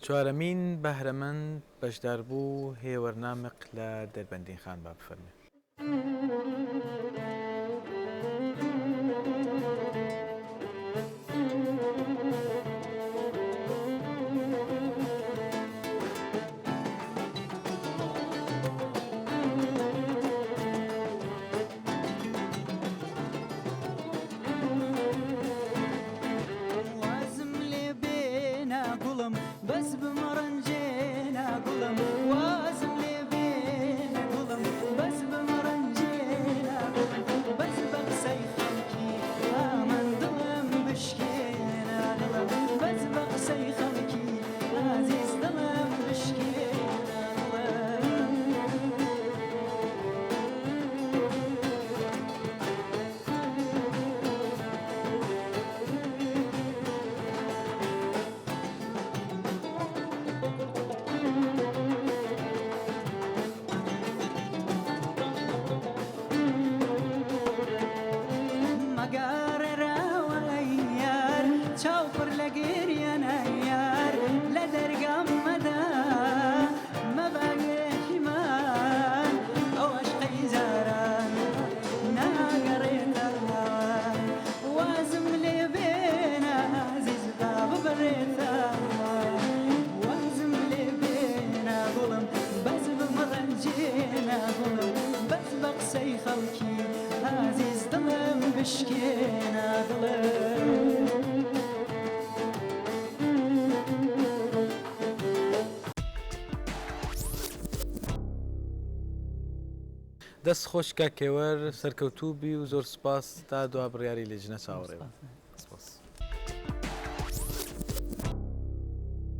چوارەمین بەهرەمەند بەشداربوو هێوەرنامێک لە دەربەندین خان با بفەرمێ. بس بمرنجينا قلم وازم لي بينا قلم بس بمرنجينا قلم بس بقسي خلكي من دلم بشكينا قلم بس بقسي خلكي عزيز دلم بشكينا قلم چاوپر لگیری نیار لدرگم مدا مباگی من او عشقی زاران ناگریت الهوان وازم لی بین عزیز باب بریت وازم لی بین قلم بس بمرنجینا قلم بس بقسي خلكي عزيز دلم بشكينا دلم دەست خۆش کاکێوەر سەرکەوتوو بی و زۆر سپاس تا دوا بڕیاری لێجنە چاوەڕێوە.